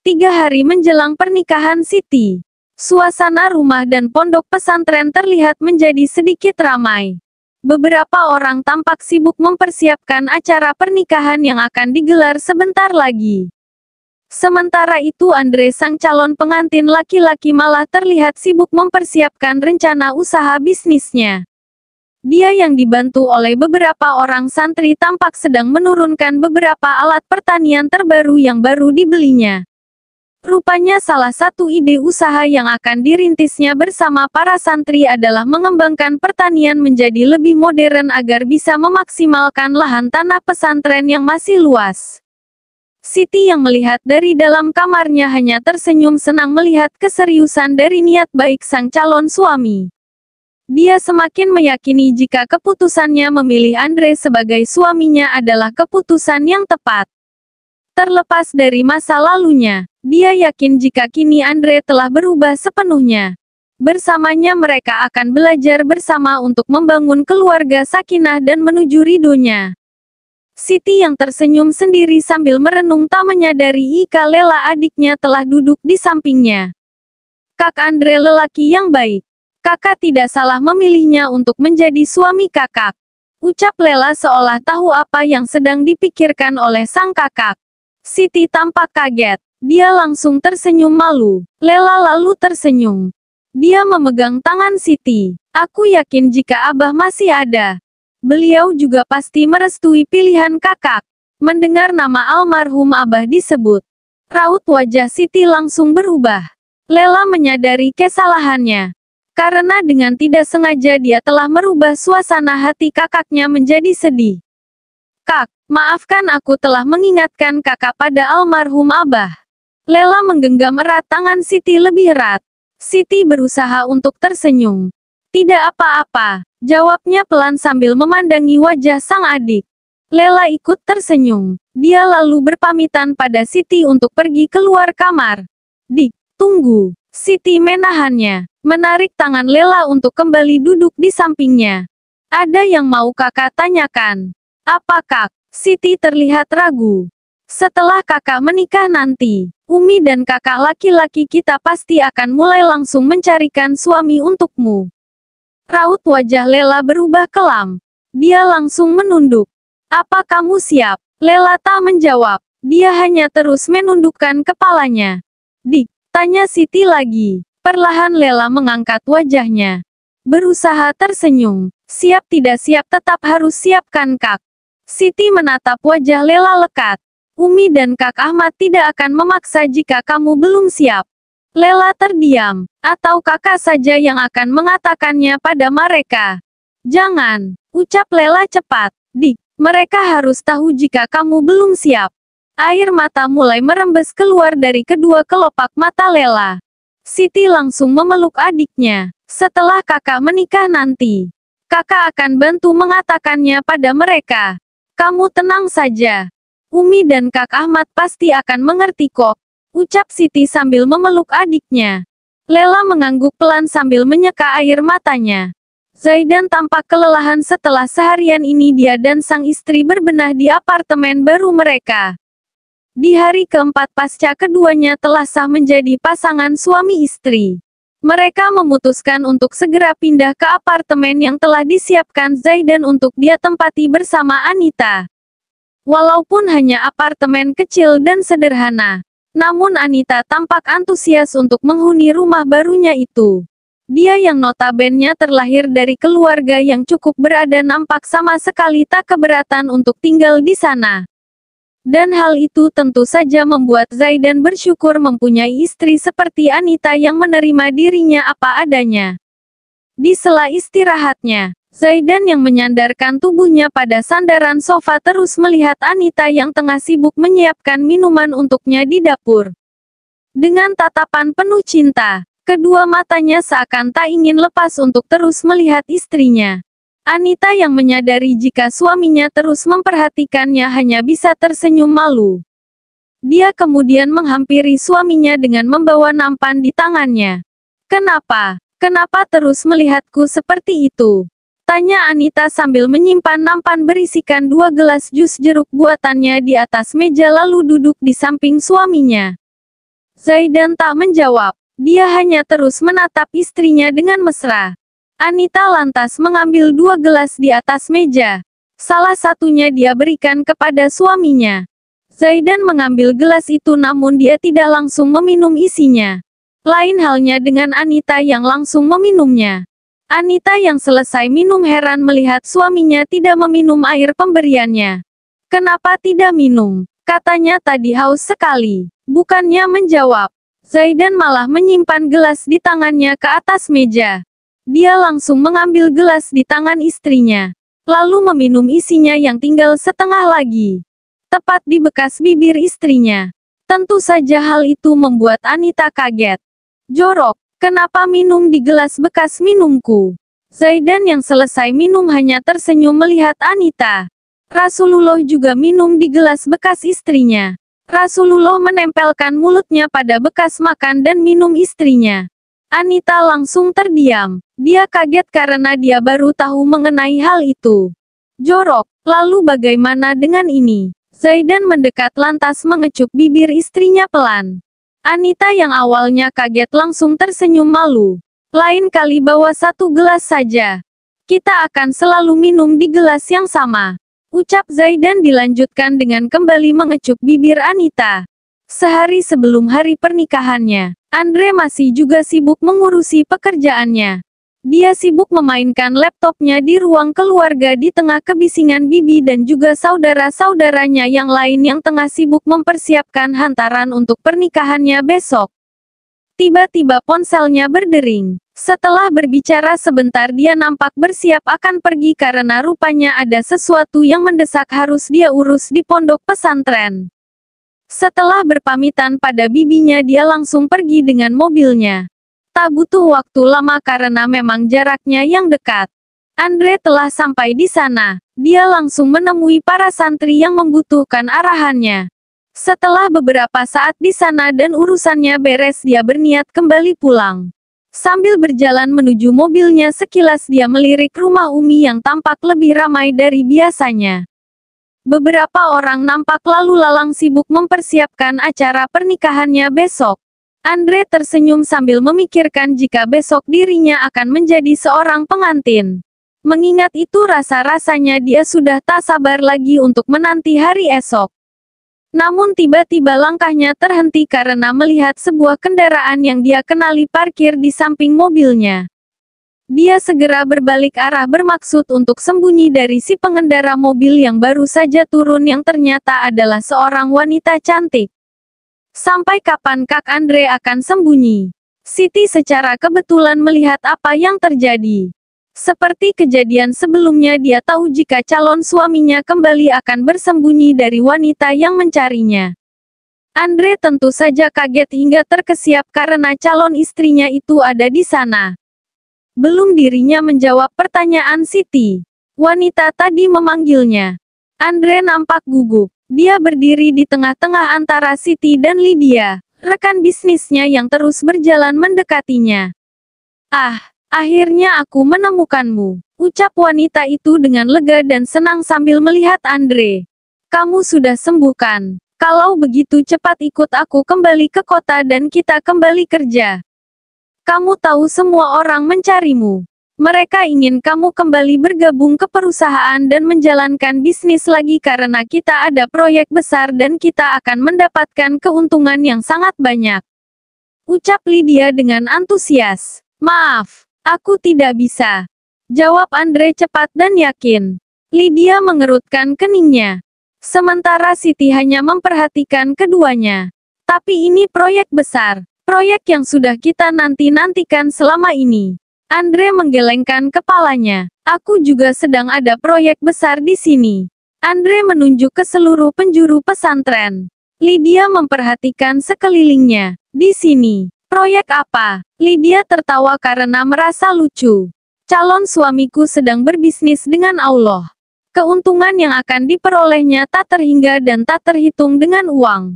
3 hari menjelang pernikahan Siti, suasana rumah dan pondok pesantren terlihat menjadi sedikit ramai. Beberapa orang tampak sibuk mempersiapkan acara pernikahan yang akan digelar sebentar lagi. Sementara itu Andre sang calon pengantin laki-laki malah terlihat sibuk mempersiapkan rencana usaha bisnisnya. Dia yang dibantu oleh beberapa orang santri tampak sedang menurunkan beberapa alat pertanian terbaru yang baru dibelinya. Rupanya salah satu ide usaha yang akan dirintisnya bersama para santri adalah mengembangkan pertanian menjadi lebih modern agar bisa memaksimalkan lahan tanah pesantren yang masih luas. Siti yang melihat dari dalam kamarnya hanya tersenyum senang melihat keseriusan dari niat baik sang calon suami. Dia semakin meyakini jika keputusannya memilih Andre sebagai suaminya adalah keputusan yang tepat. Terlepas dari masa lalunya, dia yakin jika kini Andre telah berubah sepenuhnya. Bersamanya mereka akan belajar bersama untuk membangun keluarga sakinah dan menuju ridhonya. Siti yang tersenyum sendiri sambil merenung tak menyadari jika Lela adiknya telah duduk di sampingnya. Kak Andre lelaki yang baik. Kakak tidak salah memilihnya untuk menjadi suami kakak. Ucap Lela seolah tahu apa yang sedang dipikirkan oleh sang kakak. Siti tampak kaget. Dia langsung tersenyum malu. Lela lalu tersenyum. Dia memegang tangan Siti. Aku yakin jika Abah masih ada, beliau juga pasti merestui pilihan kakak. Mendengar nama almarhum Abah disebut, raut wajah Siti langsung berubah. Lela menyadari kesalahannya. Karena dengan tidak sengaja dia telah merubah suasana hati kakaknya menjadi sedih. Kak, maafkan aku telah mengingatkan kakak pada almarhum Abah. Lela menggenggam erat tangan Siti lebih erat. Siti berusaha untuk tersenyum. Tidak apa-apa, jawabnya pelan sambil memandangi wajah sang adik. Lela ikut tersenyum. Dia lalu berpamitan pada Siti untuk pergi keluar kamar. Dik, tunggu. Siti menahannya, menarik tangan Lela untuk kembali duduk di sampingnya. Ada yang mau kakak tanyakan? Apa kak? Siti terlihat ragu. Setelah kakak menikah nanti, Umi dan kakak laki-laki kita pasti akan mulai langsung mencarikan suami untukmu. Raut wajah Lela berubah kelam. Dia langsung menunduk. Apa kamu siap? Lela tak menjawab. Dia hanya terus menundukkan kepalanya. Dik, tanya Siti lagi. Perlahan Lela mengangkat wajahnya. Berusaha tersenyum. Siap tidak siap tetap harus siapkan kak. Siti menatap wajah Lela lekat. Umi dan Kak Ahmad tidak akan memaksa jika kamu belum siap. Lela terdiam. Atau kakak saja yang akan mengatakannya pada mereka. Jangan, ucap Lela cepat. Dik, mereka harus tahu jika kamu belum siap. Air mata mulai merembes keluar dari kedua kelopak mata Lela. Siti langsung memeluk adiknya. Setelah kakak menikah nanti, kakak akan bantu mengatakannya pada mereka. Kamu tenang saja. Umi dan Kak Ahmad pasti akan mengerti kok. Ucap Siti sambil memeluk adiknya. Lela mengangguk pelan sambil menyeka air matanya. Zaidan tampak kelelahan setelah seharian ini dia dan sang istri berbenah di apartemen baru mereka. Di hari keempat pasca keduanya telah sah menjadi pasangan suami istri. Mereka memutuskan untuk segera pindah ke apartemen yang telah disiapkan Zaidan untuk dia tempati bersama Anita. Walaupun hanya apartemen kecil dan sederhana, namun Anita tampak antusias untuk menghuni rumah barunya itu. Dia yang notabene terlahir dari keluarga yang cukup berada nampak sama sekali tak keberatan untuk tinggal di sana. Dan hal itu tentu saja membuat Zaidan bersyukur mempunyai istri seperti Anita yang menerima dirinya apa adanya. Di sela istirahatnya, Zaidan yang menyandarkan tubuhnya pada sandaran sofa terus melihat Anita yang tengah sibuk menyiapkan minuman untuknya di dapur. Dengan tatapan penuh cinta, kedua matanya seakan tak ingin lepas untuk terus melihat istrinya. Anita yang menyadari jika suaminya terus memperhatikannya hanya bisa tersenyum malu. Dia kemudian menghampiri suaminya dengan membawa nampan di tangannya. Kenapa? Kenapa terus melihatku seperti itu? Tanya Anita sambil menyimpan nampan berisikan 2 gelas jus jeruk buatannya di atas meja lalu duduk di samping suaminya. Zaidan tak menjawab. Dia hanya terus menatap istrinya dengan mesra. Anita lantas mengambil 2 gelas di atas meja. Salah satunya dia berikan kepada suaminya. Zaidan mengambil gelas itu namun dia tidak langsung meminum isinya. Lain halnya dengan Anita yang langsung meminumnya. Anita yang selesai minum heran melihat suaminya tidak meminum air pemberiannya. "Kenapa tidak minum?" katanya tadi haus sekali. Bukannya menjawab. Zaidan malah menyimpan gelas di tangannya ke atas meja. Dia langsung mengambil gelas di tangan istrinya. Lalu meminum isinya yang tinggal setengah lagi. Tepat di bekas bibir istrinya. Tentu saja hal itu membuat Anita kaget. "Jorok, kenapa minum di gelas bekas minumku?" Zaidan yang selesai minum hanya tersenyum melihat Anita. Rasulullah juga minum di gelas bekas istrinya. Rasulullah menempelkan mulutnya pada bekas makan dan minum istrinya. Anita langsung terdiam. Dia kaget karena dia baru tahu mengenai hal itu. "Jorok, lalu bagaimana dengan ini?" Zaidan mendekat lantas mengecup bibir istrinya pelan. Anita yang awalnya kaget langsung tersenyum malu. "Lain kali bawa 1 gelas saja. Kita akan selalu minum di gelas yang sama," ucap Zaidan dilanjutkan dengan kembali mengecup bibir Anita. Sehari sebelum hari pernikahannya, Andre masih juga sibuk mengurusi pekerjaannya. Dia sibuk memainkan laptopnya di ruang keluarga di tengah kebisingan bibi dan juga saudara-saudaranya yang lain yang tengah sibuk mempersiapkan hantaran untuk pernikahannya besok. Tiba-tiba ponselnya berdering. Setelah berbicara sebentar dia nampak bersiap akan pergi karena rupanya ada sesuatu yang mendesak harus dia urus di pondok pesantren. Setelah berpamitan pada bibinya dia langsung pergi dengan mobilnya. Tak butuh waktu lama karena memang jaraknya yang dekat. Andre telah sampai di sana. Dia langsung menemui para santri yang membutuhkan arahannya. Setelah beberapa saat di sana dan urusannya beres dia berniat kembali pulang. Sambil berjalan menuju mobilnya sekilas dia melirik rumah Umi yang tampak lebih ramai dari biasanya. Beberapa orang nampak lalu lalang sibuk mempersiapkan acara pernikahannya besok. Andre tersenyum sambil memikirkan jika besok dirinya akan menjadi seorang pengantin. Mengingat itu rasa-rasanya dia sudah tak sabar lagi untuk menanti hari esok. Namun tiba-tiba langkahnya terhenti karena melihat sebuah kendaraan yang dia kenali parkir di samping mobilnya. Dia segera berbalik arah bermaksud untuk sembunyi dari si pengendara mobil yang baru saja turun yang ternyata adalah seorang wanita cantik. Sampai kapan Kak Andre akan sembunyi? Siti secara kebetulan melihat apa yang terjadi. Seperti kejadian sebelumnya dia tahu jika calon suaminya kembali akan bersembunyi dari wanita yang mencarinya. Andre tentu saja kaget hingga terkesiap karena calon istrinya itu ada di sana. Belum dirinya menjawab pertanyaan Siti. Wanita tadi memanggilnya. Andre nampak gugup. Dia berdiri di tengah-tengah antara Siti dan Lydia, rekan bisnisnya yang terus berjalan mendekatinya. "Ah, akhirnya aku menemukanmu," ucap wanita itu dengan lega dan senang sambil melihat Andre. "Kamu sudah sembuh kan? Kalau begitu cepat ikut aku kembali ke kota dan kita kembali kerja. Kamu tahu semua orang mencarimu. Mereka ingin kamu kembali bergabung ke perusahaan dan menjalankan bisnis lagi karena kita ada proyek besar dan kita akan mendapatkan keuntungan yang sangat banyak," ucap Lydia dengan antusias. "Maaf, aku tidak bisa," jawab Andre cepat dan yakin. Lydia mengerutkan keningnya. Sementara Siti hanya memperhatikan keduanya. "Tapi ini proyek besar. Proyek yang sudah kita nanti-nantikan selama ini." Andre menggelengkan kepalanya. "Aku juga sedang ada proyek besar di sini." Andre menunjuk ke seluruh penjuru pesantren. Lydia memperhatikan sekelilingnya. "Di sini, proyek apa?" Lydia tertawa karena merasa lucu. "Calon suamiku sedang berbisnis dengan Allah. Keuntungan yang akan diperolehnya tak terhingga dan tak terhitung dengan uang.